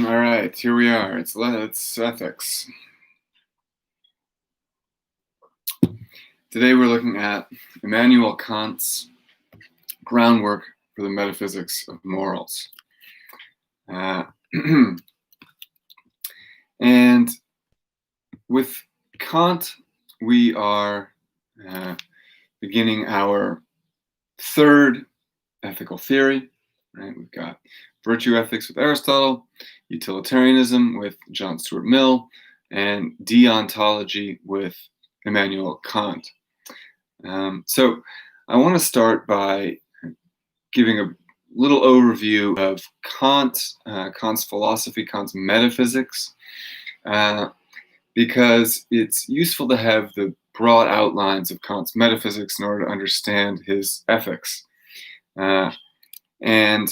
All right, here we are. It's ethics. Today we're looking at Immanuel Kant's Groundwork for the Metaphysics of Morals. And with Kant, we are beginning our third ethical theory. Right? We've got virtue ethics with Aristotle, utilitarianism with John Stuart Mill, and deontology with Immanuel Kant. So I want to start by giving a little overview of Kant's philosophy, Kant's metaphysics, because it's useful to have the broad outlines of Kant's metaphysics in order to understand his ethics. And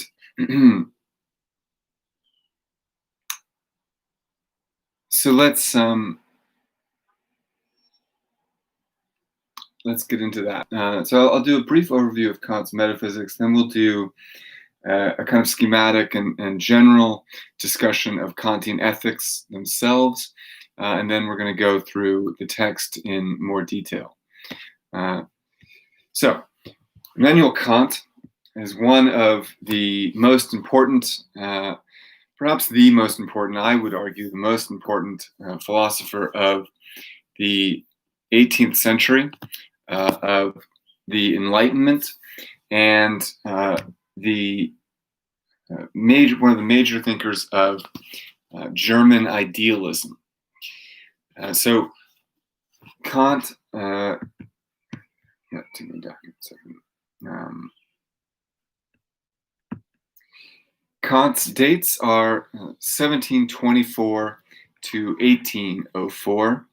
so let's get into that. So I'll do a brief overview of Kant's metaphysics, then we'll do a kind of schematic and general discussion of Kantian ethics themselves, and then we're going to go through the text in more detail. So Immanuel Kant is one of the most important, perhaps the most important, I would argue, the most important philosopher of the 18th century, of the Enlightenment, and one of the major thinkers of German idealism. So Kant, take me back a second. Kant's dates are 1724 to 1804.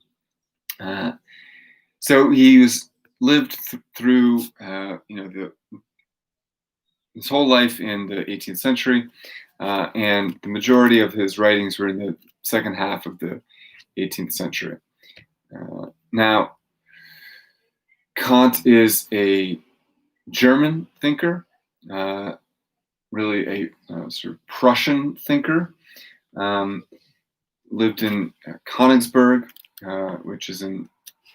So he lived through his whole life in the 18th century, and the majority of his writings were in the second half of the 18th century. Now, Kant is a German thinker, really a sort of Prussian thinker. Lived in Königsberg, which is in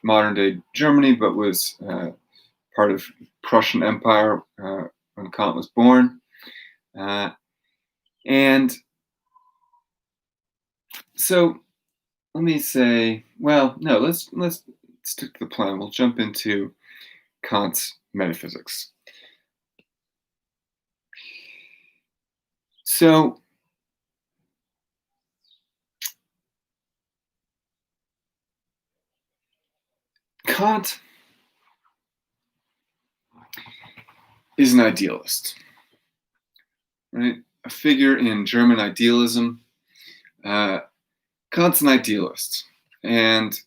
modern-day Germany, but was part of Prussian Empire when Kant was born. And so let me say, well, no, let's stick to the plan. We'll jump into Kant's metaphysics. So Kant is an idealist, right? A figure in German idealism. Kant's an idealist. And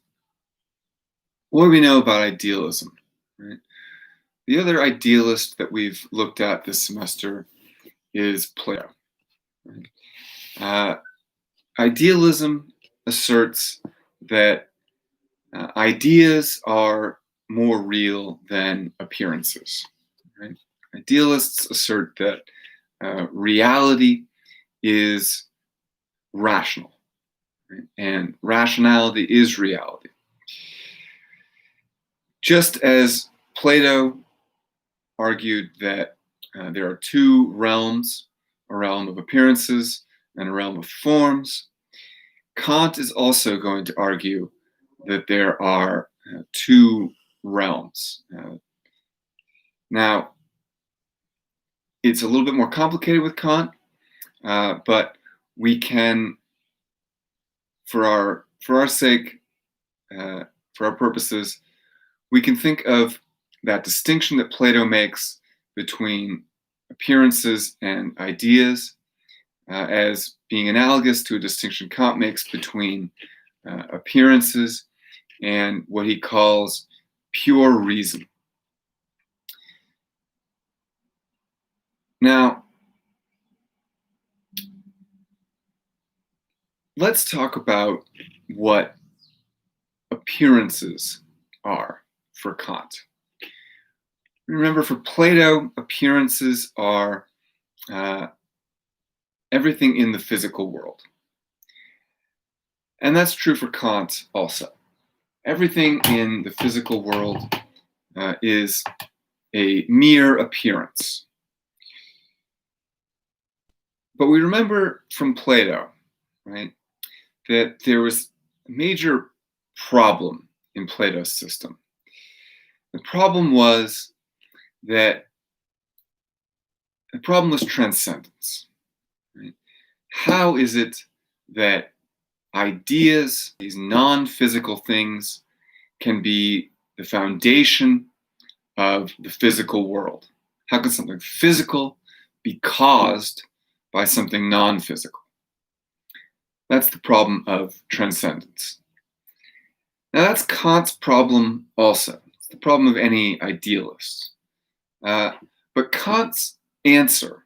what do we know about idealism? Right? The other idealist that we've looked at this semester is Plato. Right? Idealism asserts that ideas are more real than appearances. Right? Idealists assert that reality is rational, right? And rationality is reality. Just as Plato argued that there are two realms, a realm of appearances and a realm of forms, Kant is also going to argue that there are two realms. Now, it's a little bit more complicated with Kant, but we can, for our sake, for our purposes, we can think of that distinction that Plato makes between appearances and ideas as being analogous to a distinction Kant makes between appearances and what he calls pure reason. Now, let's talk about what appearances are for Kant. Remember, for Plato, appearances are everything in the physical world, And that's true for Kant also. Everything in the physical world is a mere appearance. But we remember from Plato, right, that there was a major problem in Plato's system. The problem was transcendence. Right? How is it that ideas, these non-physical things, can be the foundation of the physical world? How can something physical be caused by something non-physical? That's the problem of transcendence. Now that's Kant's problem also. It's the problem of any idealist. But Kant's answer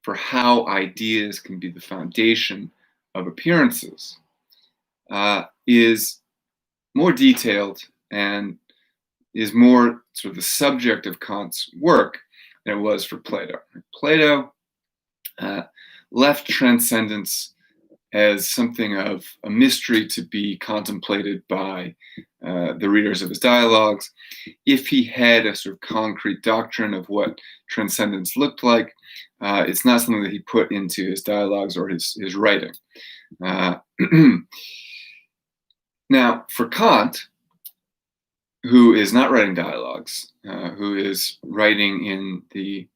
for how ideas can be the foundation of appearances is more detailed and is more sort of the subject of Kant's work than it was for Plato. Plato left transcendence as something of a mystery to be contemplated by the readers of his dialogues. If he had a sort of concrete doctrine of what transcendence looked like, it's not something that he put into his dialogues or his writing. Now, for Kant, who is not writing dialogues, who is writing in the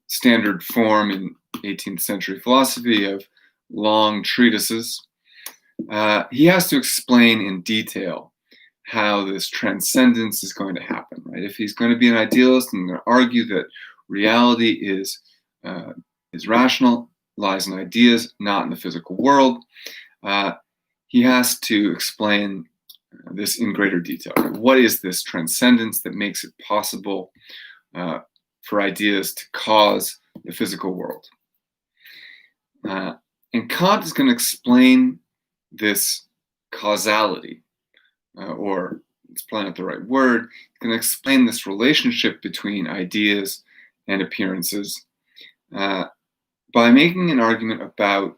standard form in 18th century philosophy of long treatises, he has to explain in detail how this transcendence is going to happen, right? If he's going to be an idealist and going to argue that reality is rational, lies in ideas, not in the physical world, he has to explain this in greater detail. What is this transcendence that makes it possible for ideas to cause the physical world? And Kant is going to explain this causality, or it's probably not the right word. He's going to explain this relationship between ideas and appearances by making an argument about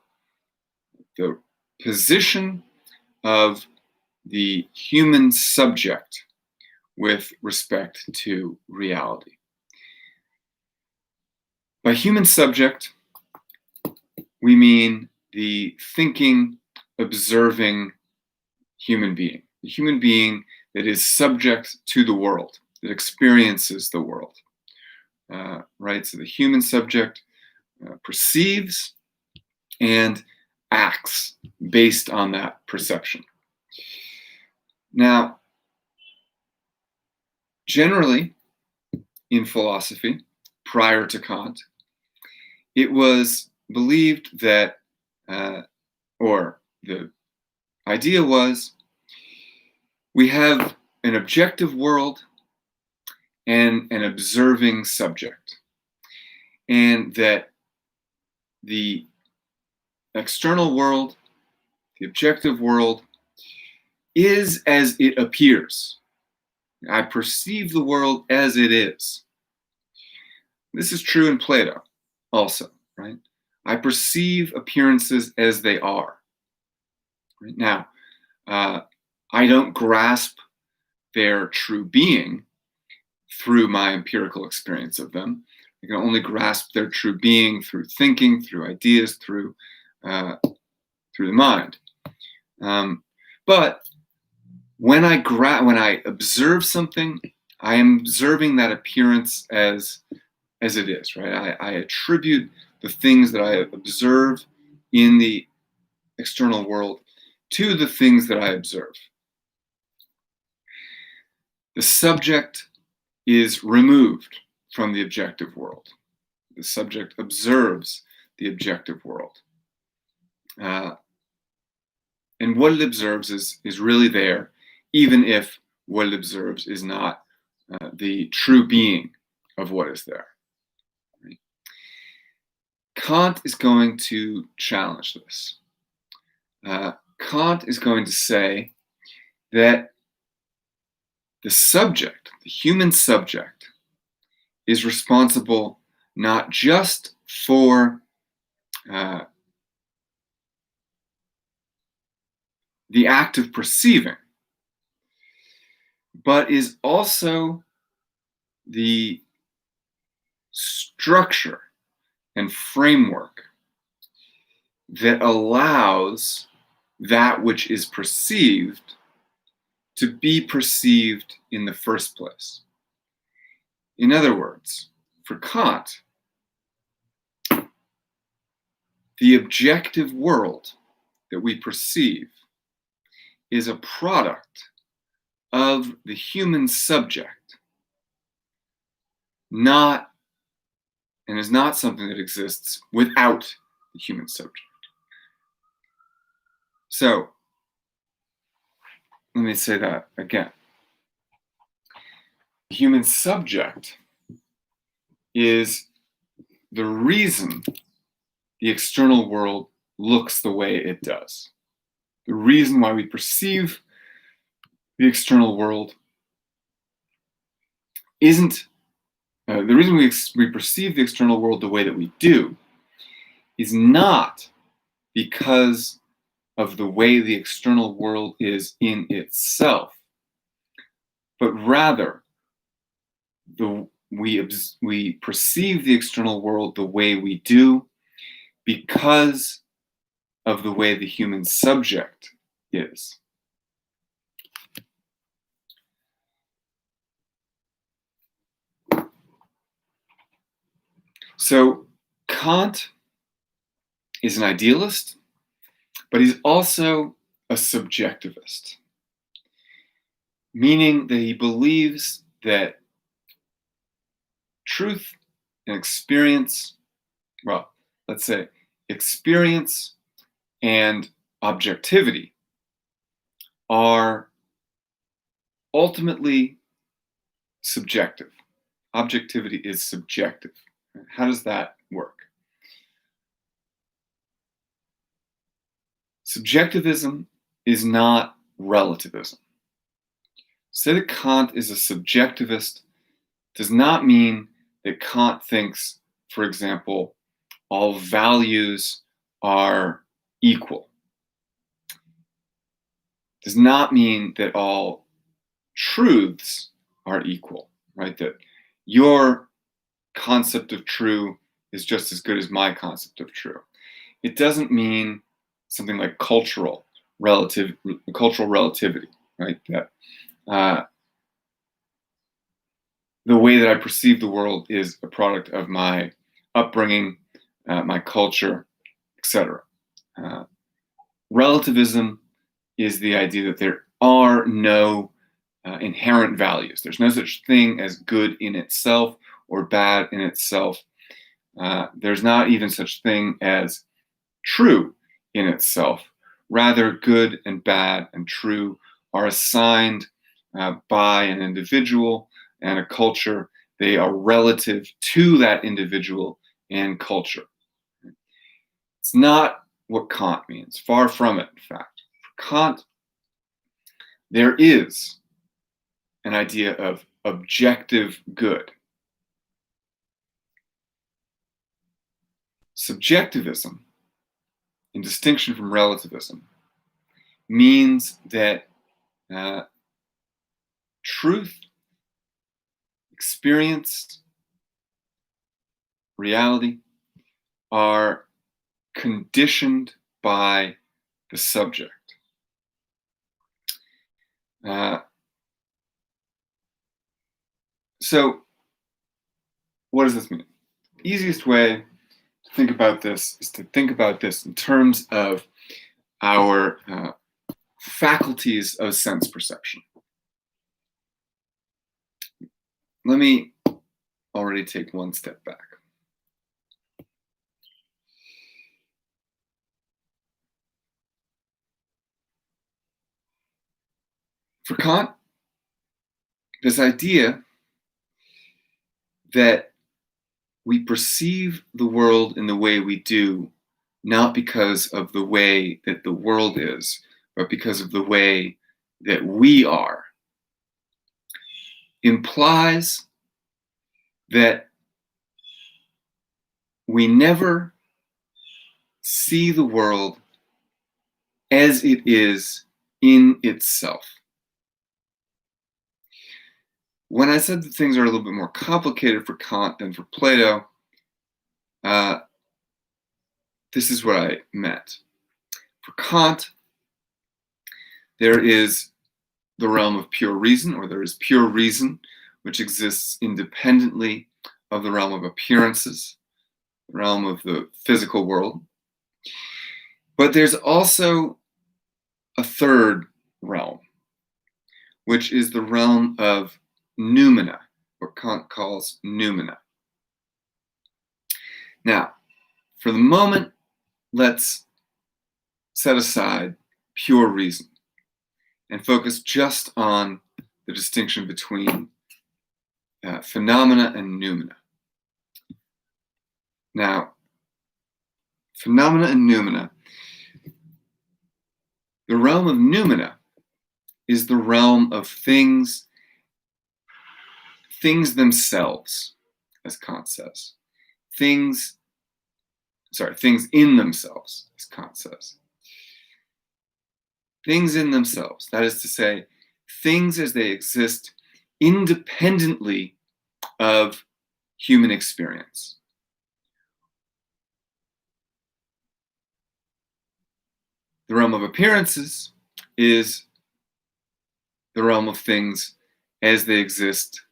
the position of the human subject with respect to reality. By human subject, we mean the thinking, observing human being, the human being that is subject to the world, that experiences the world, right? So the human subject perceives and acts based on that perception. Now, generally in philosophy, prior to Kant, it was believed that, or the idea was, we have an objective world and an observing subject, and that the external world, the objective world, is as it appears. I perceive the world as it is. This is true in Plato also, right? I perceive appearances as they are. Right? Now, I don't grasp their true being through my empirical experience of them. I can only grasp their true being through thinking, through ideas, through the mind. But when I observe something, I am observing that appearance as it is, right? I attribute the things that I observe in the external world to the things that I observe. The subject is removed from the objective world. The subject observes the objective world. And what it observes is really there, even if what it observes is not the true being of what is there. Right? Kant is going to challenge this. Kant is going to say that the subject, the human subject, is responsible not just for the act of perceiving, but is also the structure and framework that allows that which is perceived to be perceived in the first place. In other words, for Kant, the objective world that we perceive is a product of the human subject, not, and is not something that exists without the human subject. So, let me say that again. The human subject is the reason the external world looks the way it does. The reason why we perceive the external world isn't, the reason we perceive the external world the way that we do is not because of the way the external world is in itself, but rather we perceive the external world the way we do because of the way the human subject is. So Kant is an idealist, but he's also a subjectivist, meaning that he believes that truth and experience, well, let's say experience and objectivity are ultimately subjective. Objectivity is subjective. How does that work? Subjectivism is not relativism. Say that Kant is a subjectivist does not mean that Kant thinks, for example, all values are equal. Does not mean that all truths are equal, right? That your concept of true is just as good as my concept of true. It doesn't mean something like cultural relativity, right? That the way that I perceive the world is a product of my upbringing, my culture, etc. Relativism is the idea that there are no inherent values. There's no such thing as good in itself or bad in itself. There's not even such thing as true in itself. Rather, good and bad and true are assigned by an individual and a culture. They are relative to that individual and culture. It's not what Kant means. Far from it, in fact. For Kant, there is an idea of objective good. Subjectivism, in distinction from relativism, means that truth, experience, reality are conditioned by the subject. So, what does this mean? The easiest way to think about this is to think about this in terms of our faculties of sense perception. Let me already take one step back. For Kant, this idea that we perceive the world in the way we do, not because of the way that the world is, but because of the way that we are, implies that we never see the world as it is in itself. When I said that things are a little bit more complicated for Kant than for Plato, this is what I meant. For Kant, there is the realm of pure reason, or there is pure reason, which exists independently of the realm of appearances, the realm of the physical world. But there's also a third realm, which is the realm of noumena, what Kant calls noumena. Now, for the moment, let's set aside pure reason and focus just on the distinction between phenomena and noumena. Now, phenomena and noumena, the realm of noumena is the realm of things themselves, as Kant says. Things in themselves, as Kant says. Things in themselves, that is to say, things as they exist independently of human experience. The realm of appearances is the realm of things as they exist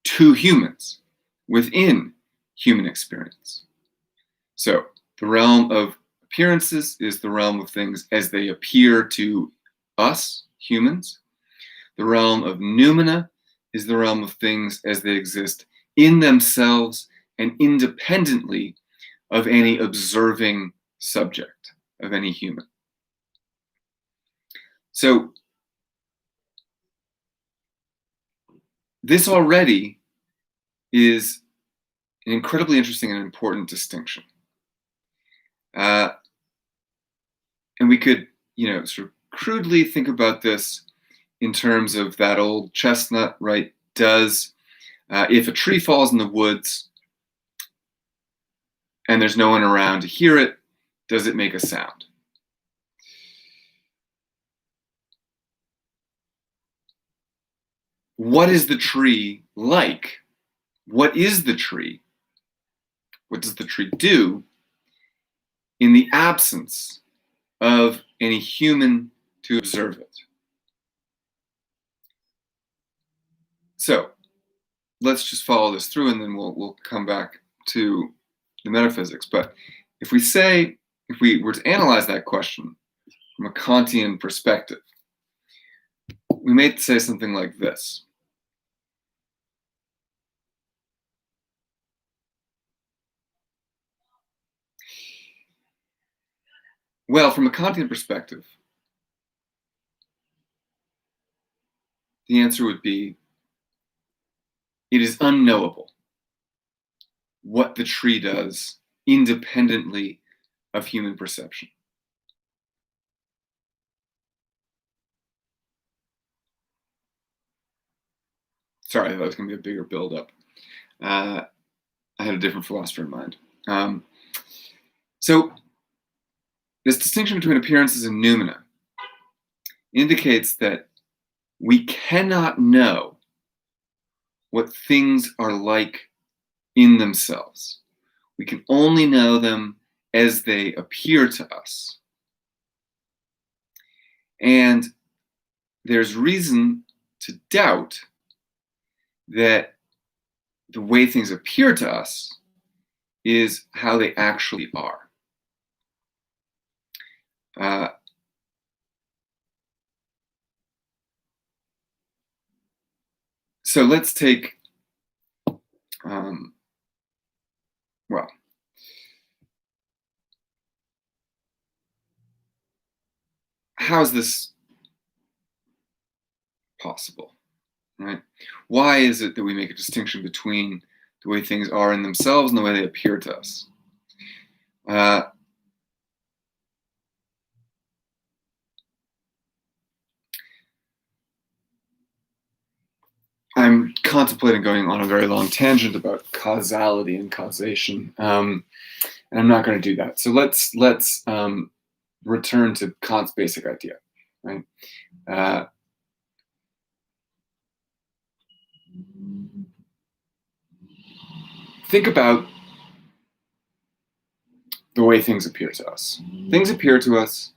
to humans, within human experience. So the realm of appearances is the realm of things as they appear to us, humans. The realm of noumena is the realm of things as they exist in themselves and independently of any observing subject, of any human. So this already is an incredibly interesting and important distinction. And we could, sort of crudely think about this in terms of that old chestnut, right? If a tree falls in the woods and there's no one around to hear it, does it make a sound? What is the tree like? What is the tree? What does the tree do in the absence of any human to observe it? So let's just follow this through and then we'll come back to the metaphysics. But if we were to analyze that question from a Kantian perspective, we may say something like this. Well, from a Kantian perspective, the answer would be, it is unknowable what the tree does independently of human perception. Sorry, I thought it was going to be a bigger build-up. I had a different philosopher in mind. So this distinction between appearances and noumena indicates that we cannot know what things are like in themselves. We can only know them as they appear to us. And there's reason to doubt that the way things appear to us is how they actually are. So let's take, how is this possible, right? Why is it that we make a distinction between the way things are in themselves and the way they appear to us? I'm contemplating going on a very long tangent about causality and causation, and I'm not going to do that. So let's return to Kant's basic idea, right? Uh, think about the way things appear to us. Things appear to us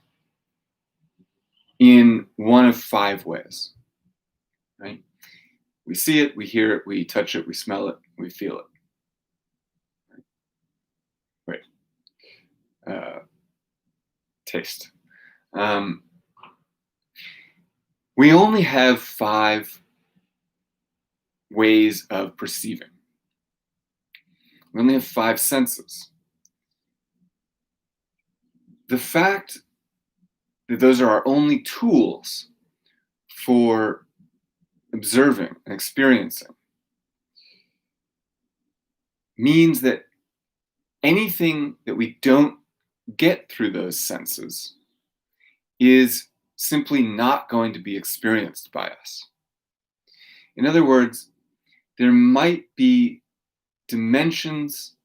in one of 5 ways, right? We see it, we hear it, we touch it, we smell it, we feel it. Right? Taste. We only have 5 ways of perceiving. We only have 5 senses. The fact that those are our only tools for observing and experiencing means that anything that we don't get through those senses is simply not going to be experienced by us. In other words, there might be dimensions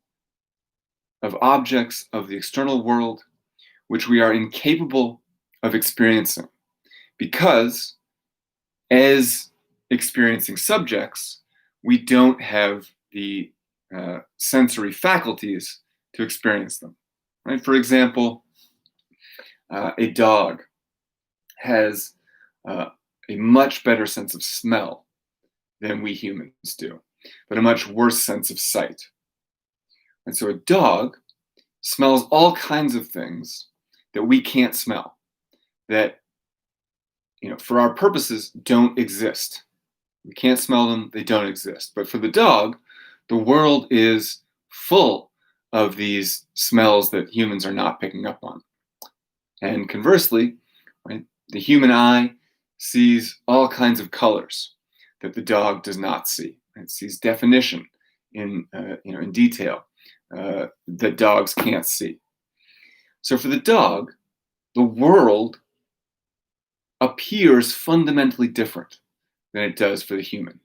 of objects of the external world which we are incapable of experiencing because, as experiencing subjects, we don't have the sensory faculties to experience them. Right? For example, a dog has a much better sense of smell than we humans do, but a much worse sense of sight. And so a dog smells all kinds of things that we can't smell, that, for our purposes don't exist. We can't smell them, they don't exist. But for the dog, the world is full of these smells that humans are not picking up on. And conversely, right, the human eye sees all kinds of colors that the dog does not see. It sees definition in detail that dogs can't see. So for the dog, the world appears fundamentally different than it does for the human.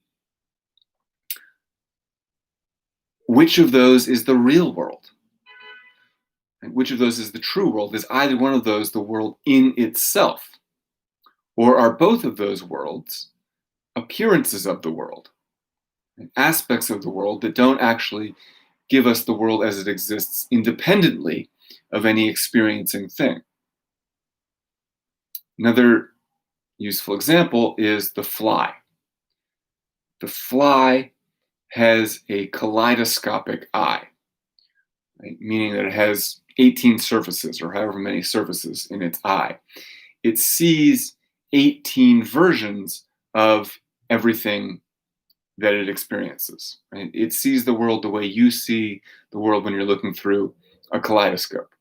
Which of those is the real world? And which of those is the true world? Is either one of those the world in itself? Or are both of those worlds appearances of the world, aspects of the world that don't actually give us the world as it exists independently of any experiencing thing? Another useful example is the fly. The fly has a kaleidoscopic eye, right? Meaning that it has 18 surfaces or however many surfaces in its eye. It sees 18 versions of everything that it experiences. Right? It sees the world the way you see the world when you're looking through a kaleidoscope.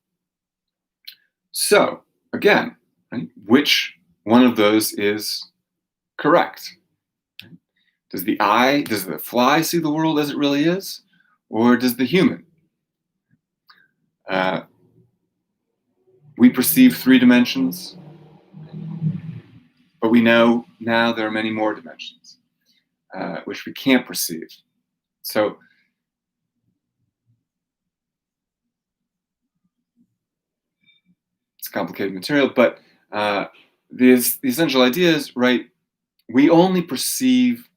So, again, right, which one of those is correct? Does the fly see the world as it really is? Or does the human? We perceive 3 dimensions, but we know now there are many more dimensions, which we can't perceive. So it's complicated material, but the essential idea is, right, we only perceive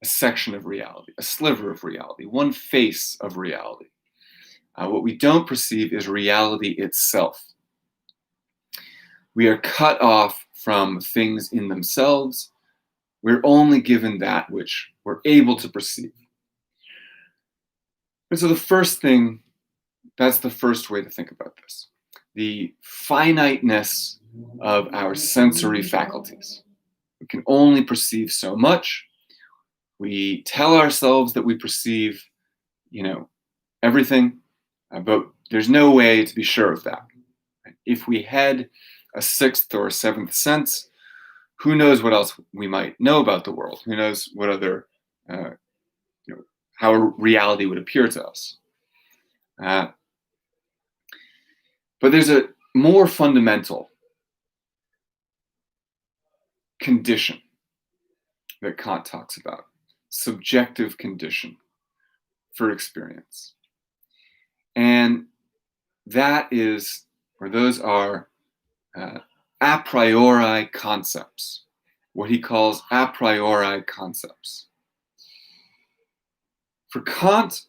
a section of reality, a sliver of reality, one face of reality. What we don't perceive is reality itself. We are cut off from things in themselves. We're only given that which we're able to perceive. And so that's the first way to think about this. The finiteness of our sensory faculties. We can only perceive so much. We tell ourselves that we perceive, everything, but there's no way to be sure of that. If we had a 6th or a 7th sense, who knows what else we might know about the world? Who knows what other, how reality would appear to us? But there's a more fundamental condition that Kant talks about, subjective condition for experience. And those are a priori concepts. what he calls a priori concepts. For Kant,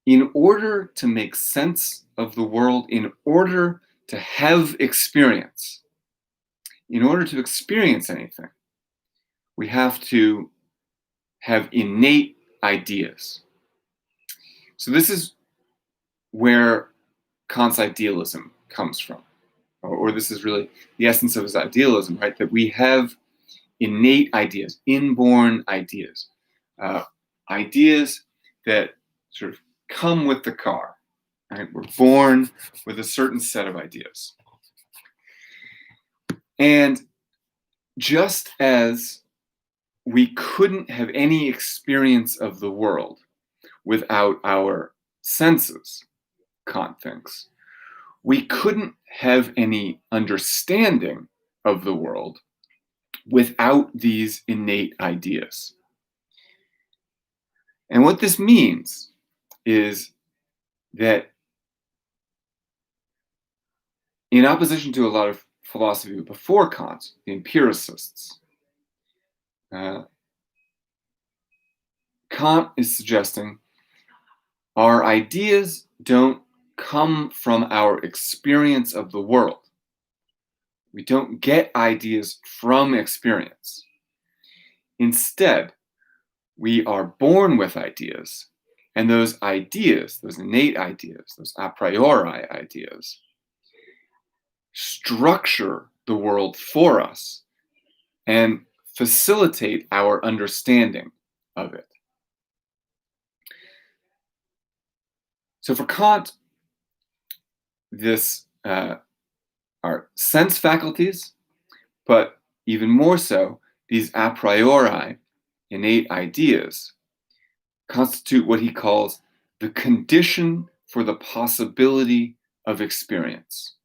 in order to make sense of the world, in order to have experience, in order to experience anything, we have to have innate ideas. So this is where Kant's idealism comes from, or this is really the essence of his idealism, right? That we have innate ideas, inborn ideas, ideas that sort of come with the car, right? We're born with a certain set of ideas. And just as we couldn't have any experience of the world without our senses, Kant thinks, we couldn't have any understanding of the world without these innate ideas. And what this means is that, in opposition to a lot of philosophy before Kant, the empiricists, Kant is suggesting our ideas don't come from our experience of the world. We don't get ideas from experience. Instead, we are born with ideas, and those ideas, those innate ideas, those a priori ideas, structure the world for us and facilitate our understanding of it. So for Kant, this are sense faculties, but even more so, these a priori innate ideas constitute what he calls the condition for the possibility of experience.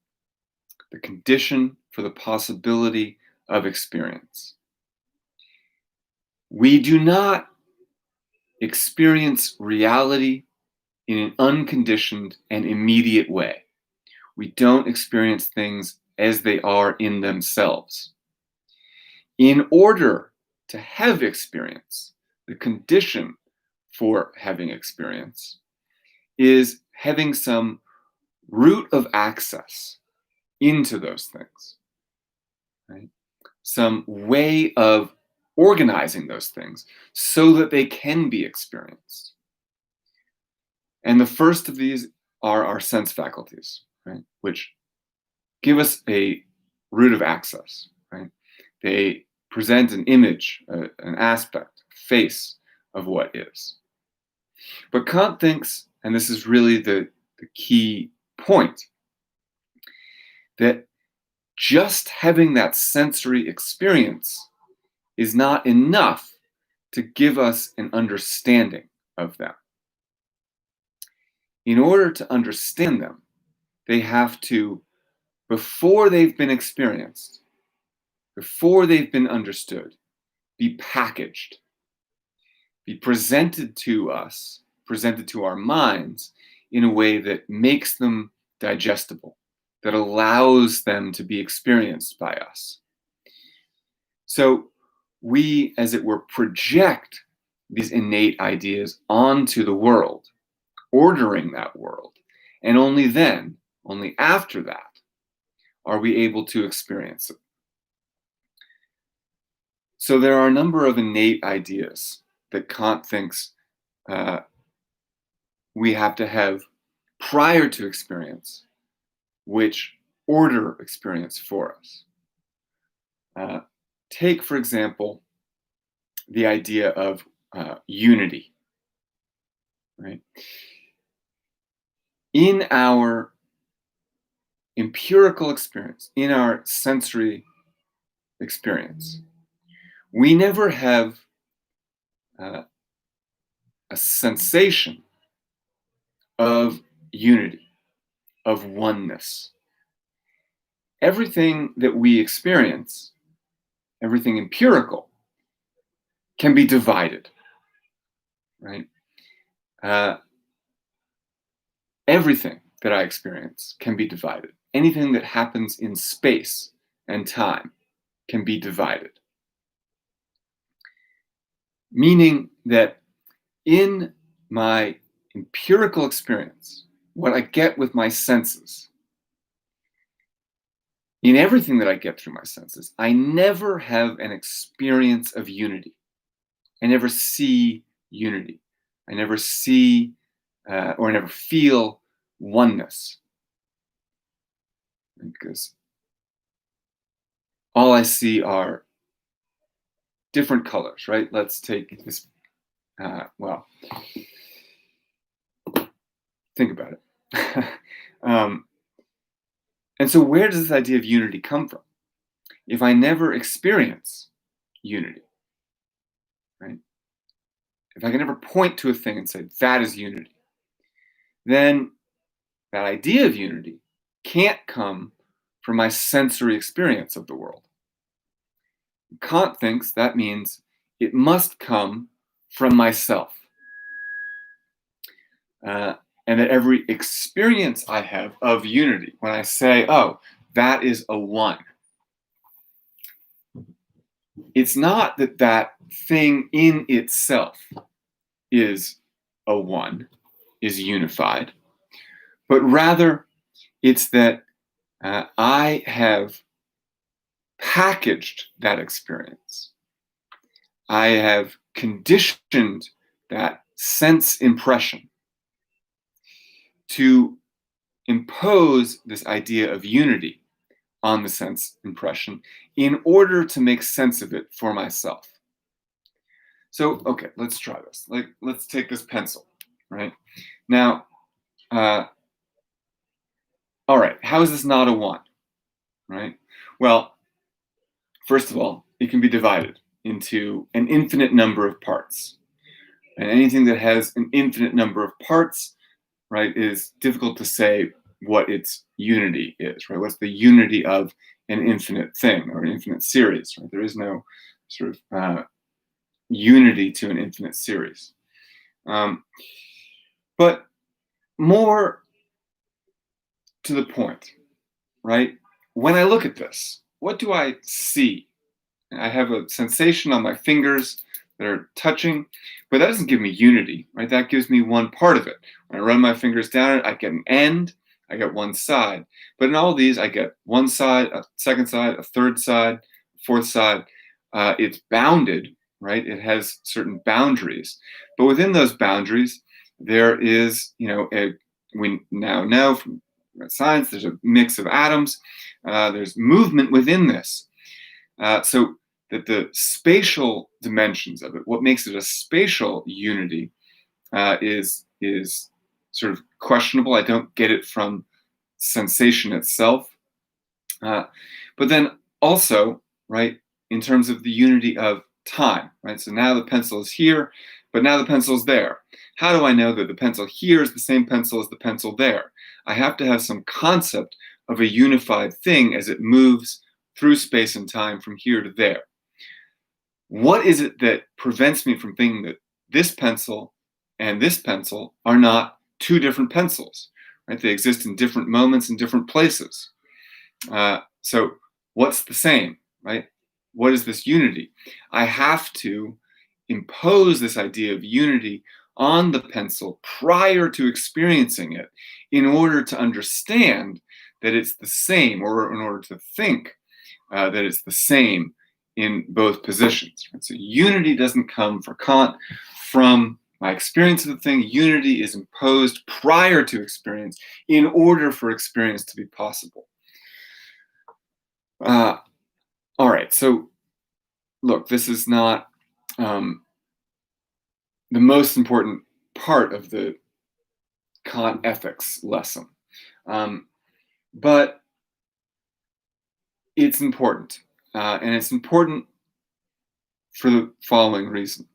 The condition for the possibility of experience. We do not experience reality in an unconditioned and immediate way. We don't experience things as they are in themselves. In order to have experience, the condition for having experience is having some route of access into those things, right? Some way of organizing those things so that they can be experienced. And the first of these are our sense faculties, right? Which give us a route of access, right? They present an image, an aspect, face of what is. But Kant thinks, and this is really the key point, that just having that sensory experience is not enough to give us an understanding of them. In order to understand them, they have to, before they've been experienced, before they've been understood, be packaged, be presented to us, presented to our minds in a way that makes them digestible, that allows them to be experienced by us. So we, as it were, project these innate ideas onto the world, ordering that world. And only then, only after that, are we able to experience it. So there are a number of innate ideas that Kant thinks we have to have prior to experience, which order experience for us. Take, for example, the idea of unity, right? In our empirical experience, in our sensory experience, we never have a sensation of unity, of oneness. Everything that we experience, everything empirical, can be divided, right? Everything that I experience can be divided. Anything that happens in space and time can be divided. Meaning that in my empirical experience, what I get with my senses, in everything that I get through my senses, I never have an experience of unity. I never see unity. I never see or I never feel oneness. Because all I see are different colors, right? Let's take this, think about it. And so where does this idea of unity come from? If I never experience unity, right? If I can never point to a thing and say, that is unity, then that idea of unity can't come from my sensory experience of the world. Kant thinks that means it must come from myself. And that every experience I have of unity, when I say, oh, that is a one, it's not that that thing in itself is a one, is unified, but rather it's that I have packaged that experience. I have conditioned that sense impression to impose this idea of unity on the sense impression in order to make sense of it for myself. So, okay, let's try this. Let's take this pencil, right? Now, all right, how is this not a one, right? Well, first of all, it can be divided into an infinite number of parts. And anything that has an infinite number of parts, right, is difficult to say what its unity is, right? What's the unity of an infinite thing or an infinite series, right? There is no sort of unity to an infinite series. But more to the point, right? When I look at this, what do I see? I have a sensation on my fingers that are touching, but that doesn't give me unity, right? That gives me one part of it. When I run my fingers down it, I get an end, I get one side. But in all of these, I get one side, a second side, a third side, a fourth side. It's bounded, right? It has certain boundaries. But within those boundaries, there is, we now know from science, there's a mix of atoms. There's movement within this. So that the spatial dimensions of it, what makes it a spatial unity, is sort of questionable. I don't get it from sensation itself. But then also, right, in terms of the unity of time, right? So now the pencil is here, but now the pencil is there. How do I know that the pencil here is the same pencil as the pencil there? I have to have some concept of a unified thing as it moves through space and time from here to there. What is it that prevents me from thinking that this pencil and this pencil are not two different pencils, right? They exist in different moments and different places. So what's the same, right? What is this unity? I have to impose this idea of unity on the pencil prior to experiencing it in order to understand that it's the same, or in order to think that it's the same in both positions. Right? So unity doesn't come for Kant from my experience of the thing. Unity is imposed prior to experience in order for experience to be possible. All right, so look, this is not the most important part of the Kant ethics lesson, but it's important, and it's important for the following reason.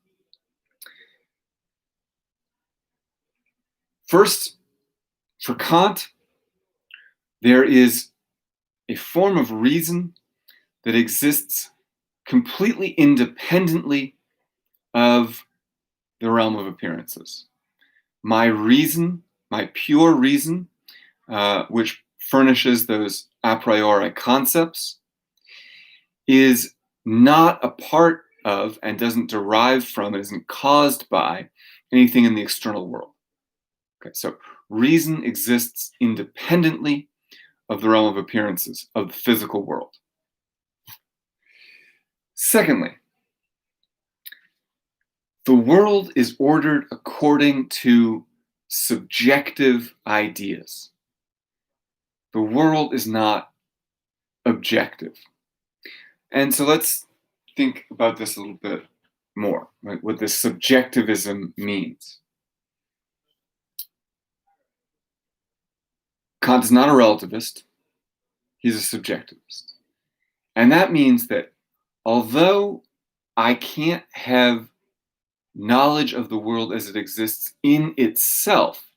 First, for Kant, there is a form of reason that exists completely independently of the realm of appearances. My reason, my pure reason, which furnishes those a priori concepts, is not a part of and doesn't derive from, and isn't caused by anything in the external world. Okay, so reason exists independently of the realm of appearances, of the physical world. Secondly, the world is ordered according to subjective ideas. The world is not objective. And so let's think about this a little bit more, right? What this subjectivism means. Kant is not a relativist, he's a subjectivist. And that means that although I can't have knowledge of the world as it exists in itself,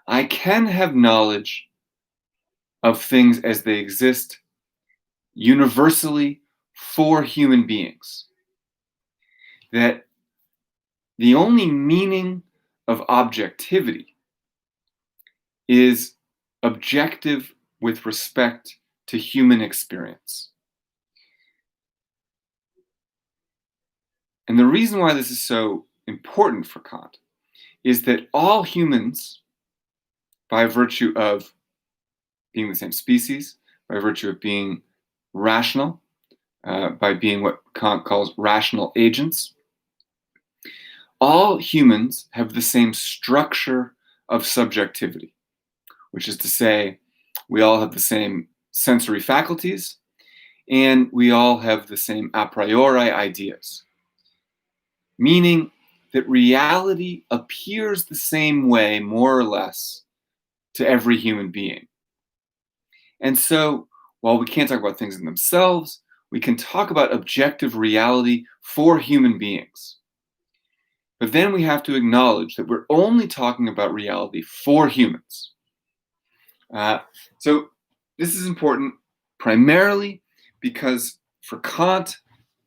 I can have knowledge of things as they exist universally for human beings. That the only meaning of objectivity is objective with respect to human experience. And the reason why this is so important for Kant is that all humans, by virtue of being the same species, by virtue of being rational, by being what Kant calls rational agents, all humans have the same structure of subjectivity, which is to say, we all have the same sensory faculties, and we all have the same a priori ideas, meaning that reality appears the same way, more or less, to every human being. And so, while we can't talk about things in themselves, we can talk about objective reality for human beings. But then we have to acknowledge that we're only talking about reality for humans. So this is important primarily because for Kant,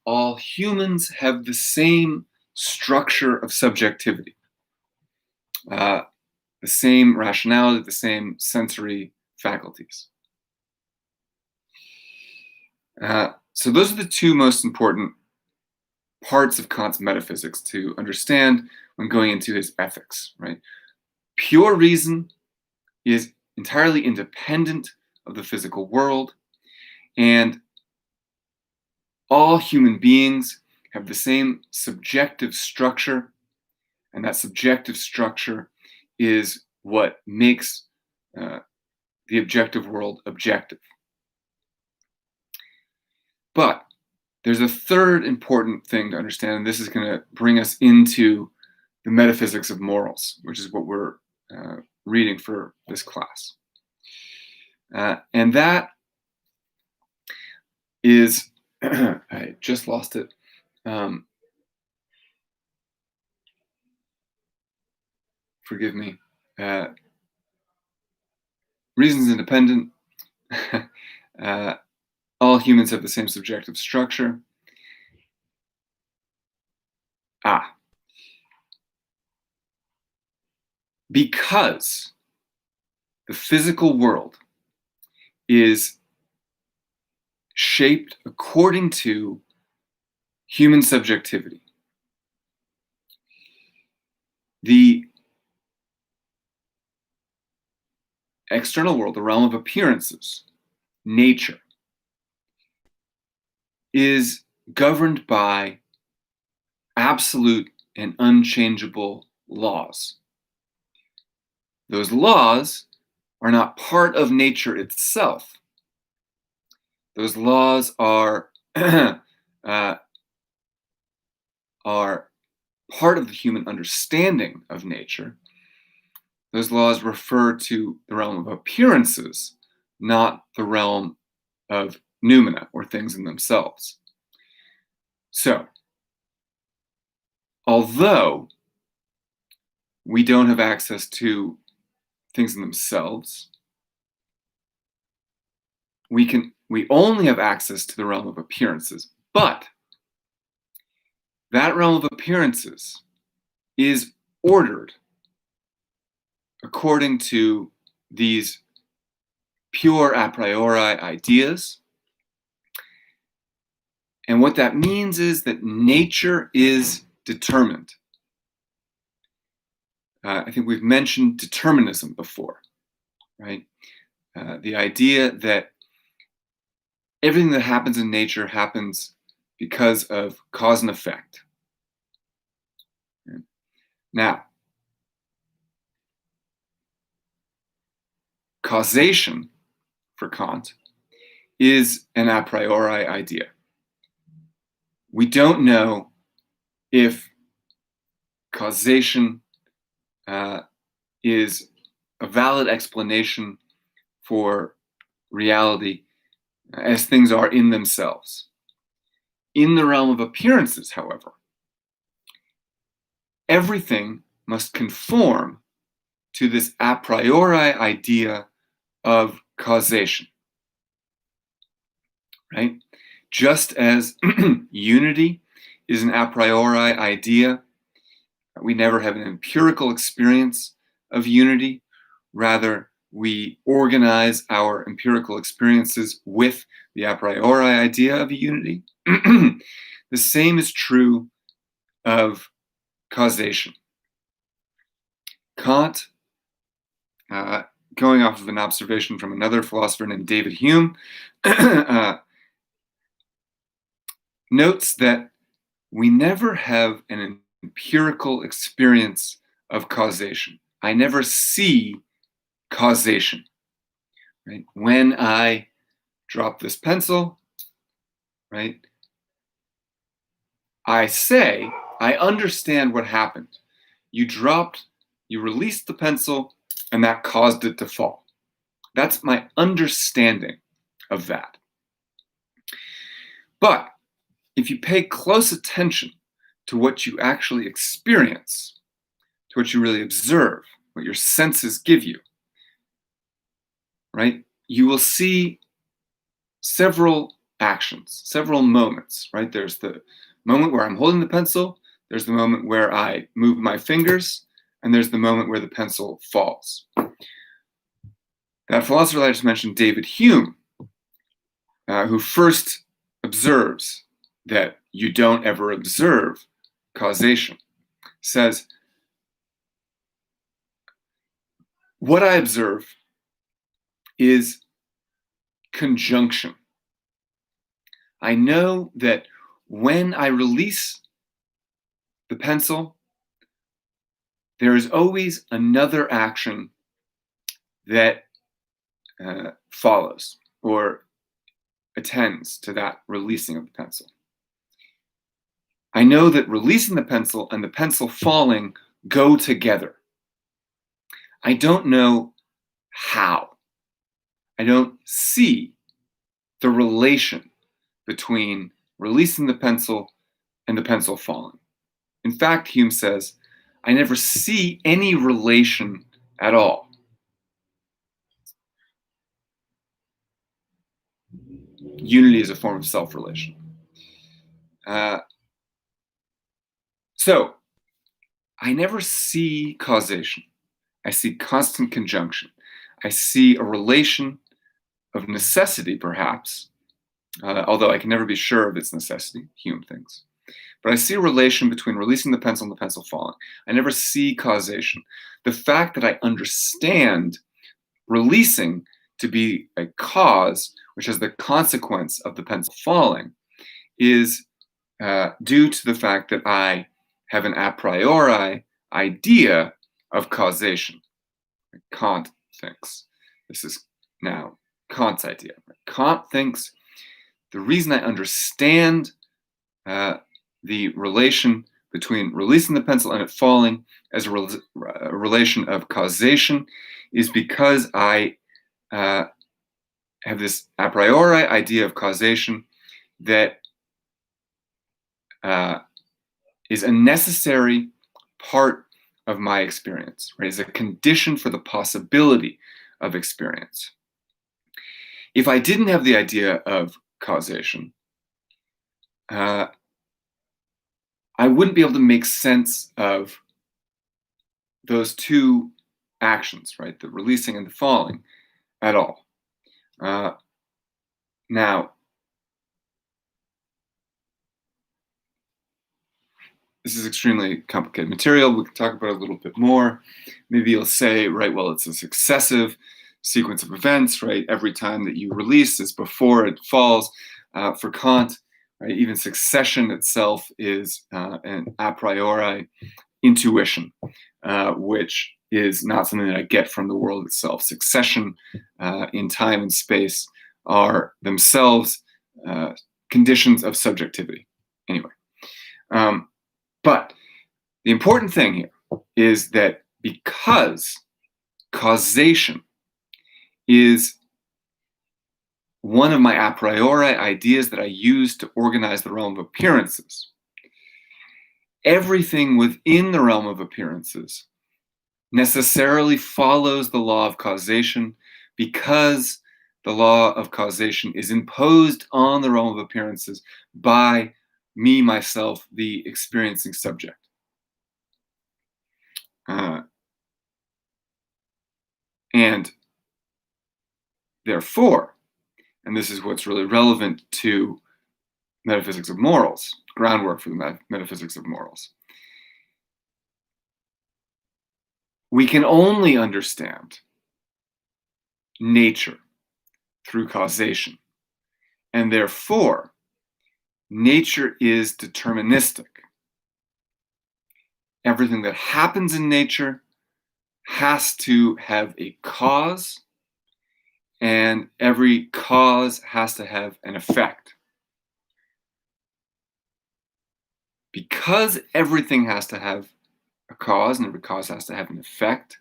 all humans have the same structure of subjectivity, the same rationality, the same sensory faculties. So those are the two most important parts of Kant's metaphysics to understand when going into his ethics, right? Pure reason is entirely independent of the physical world, and all human beings have the same subjective structure, and that subjective structure is what makes the objective world objective. But there's a third important thing to understand, and this is going to bring us into the metaphysics of morals, which is what we're reading for this class. And that is, I just lost it. Forgive me. Reason's independent. All humans have the same subjective structure. Because the physical world is shaped according to human subjectivity, the external world, the realm of appearances, nature, is governed by absolute and unchangeable laws. Those laws are not part of nature itself. Those laws are part of the human understanding of nature. Those laws refer to the realm of appearances, not the realm of noumena, or things in themselves. So, although we don't have access to things in themselves, we only have access to the realm of appearances. But that realm of appearances is ordered according to these pure a priori ideas, And what that means is that nature is determined. I think we've mentioned determinism before, right? The idea that everything that happens in nature happens because of cause and effect. Now, causation for Kant is an a priori idea. We don't know if causation is a valid explanation for reality as things are in themselves. In the realm of appearances, however, everything must conform to this a priori idea of causation, right? Just as unity is an a priori idea, we never have an empirical experience of unity. Rather, we organize our empirical experiences with the a priori idea of unity. The same is true of causation. Kant, going off of an observation from another philosopher named David Hume, notes that we never have an empirical experience of causation. I never see causation, right? When I drop this pencil, right, I say, I understand what happened. You released the pencil, and that caused it to fall. That's my understanding of that. But if you pay close attention to what you actually experience, to what you really observe, what your senses give you, right, you will see several actions, several moments, right? There's the moment where I'm holding the pencil, there's the moment where I move my fingers, and there's the moment where the pencil falls. That philosopher that I just mentioned, David Hume, who first observes that you don't ever observe causation, says, what I observe is conjunction. I know that when I release the pencil, there is always another action that follows or attends to that releasing of the pencil. I know that releasing the pencil and the pencil falling go together. I don't know how. I don't see the relation between releasing the pencil and the pencil falling. In fact, Hume says, I never see any relation at all. Unity is a form of self-relation. So I never see causation. I see constant conjunction. I see a relation of necessity, perhaps, although I can never be sure of its necessity, Hume thinks. But I see a relation between releasing the pencil and the pencil falling. I never see causation. The fact that I understand releasing to be a cause, which has the consequence of the pencil falling, is due to the fact that I have an a priori idea of causation. Kant thinks. This is now Kant's idea. Kant thinks the reason I understand the relation between releasing the pencil and it falling as a relation of causation is because I have this a priori idea of causation that is a necessary part of my experience, right? Is a condition for the possibility of experience. If I didn't have the idea of causation, I wouldn't be able to make sense of those two actions, right? The releasing and the falling at all. Now, this is extremely complicated material. We can talk about it a little bit more. Maybe you'll say, right, well, it's a successive sequence of events, right? Every time that you release is before it falls. For Kant, right, even succession itself is an a priori intuition, which is not something that I get from the world itself. Succession in time and space are themselves conditions of subjectivity. Anyway, but the important thing here is that because causation is one of my a priori ideas that I use to organize the realm of appearances, everything within the realm of appearances necessarily follows the law of causation, because the law of causation is imposed on the realm of appearances by me, myself, the experiencing subject. And therefore, and this is what's really relevant to metaphysics of morals, groundwork for the metaphysics of morals, we can only understand nature through causation. And therefore, nature is deterministic. Everything that happens in nature has to have a cause, and every cause has to have an effect. Because everything has to have a cause and every cause has to have an effect,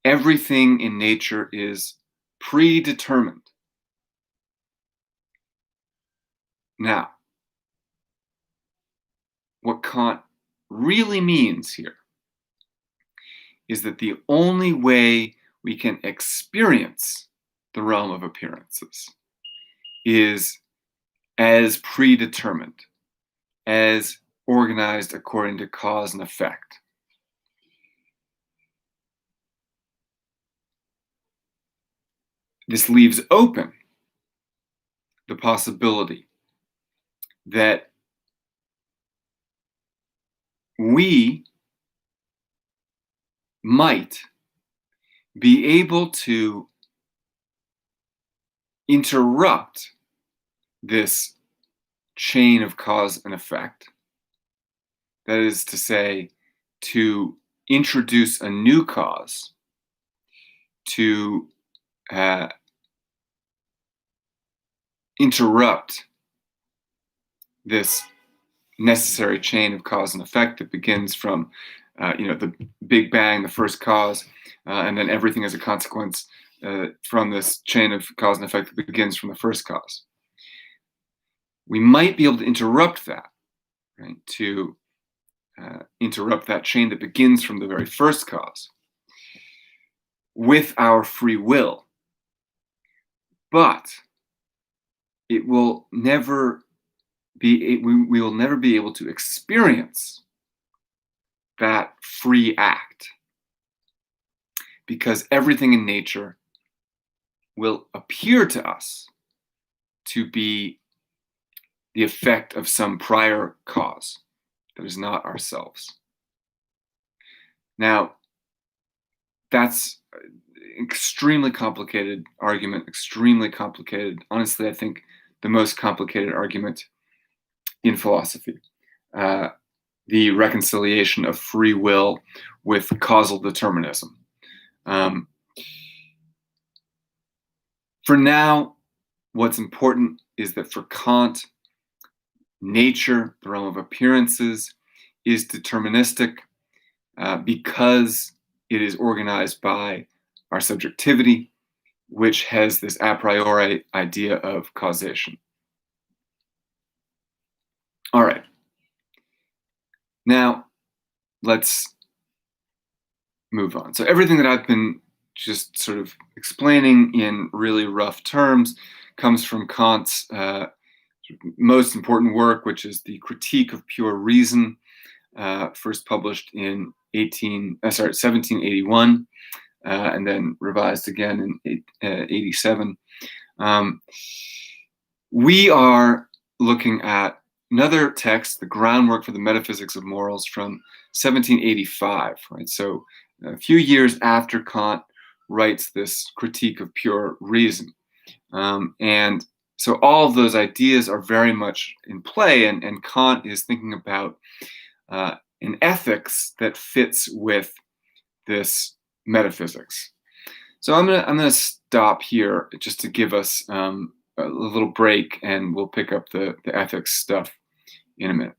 everything in nature is predetermined. Now, what Kant really means here is that the only way we can experience the realm of appearances is as predetermined, as organized according to cause and effect. This leaves open the possibility that we might be able to interrupt this chain of cause and effect. That is to say, to introduce a new cause, to interrupt this necessary chain of cause and effect that begins from the Big Bang, the first cause, and then everything as a consequence from this chain of cause and effect that begins from the first cause. We might be able to interrupt that, right? To interrupt that chain that begins from the very first cause with our free will. But it will never be, we will never be able to experience that free act, because everything in nature will appear to us to be the effect of some prior cause that is not ourselves. Now, that's an extremely complicated argument, extremely complicated. Honestly, I think the most complicated argument in philosophy. The reconciliation of free will with causal determinism. For now, what's important is that for Kant, nature, the realm of appearances, is deterministic because it is organized by our subjectivity, which has this a priori idea of causation. All right. Now, let's move on. So everything that I've been just sort of explaining in really rough terms comes from Kant's most important work, which is the Critique of Pure Reason, first published in 1781, and then revised again in 87. We are looking at another text, The Groundwork for the Metaphysics of Morals, from 1785, right? So a few years after Kant writes this critique of pure reason. And so all of those ideas are very much in play, and Kant is thinking about an ethics that fits with this metaphysics. So I'm gonna stop here just to give us a little break, and we'll pick up the ethics stuff in a minute.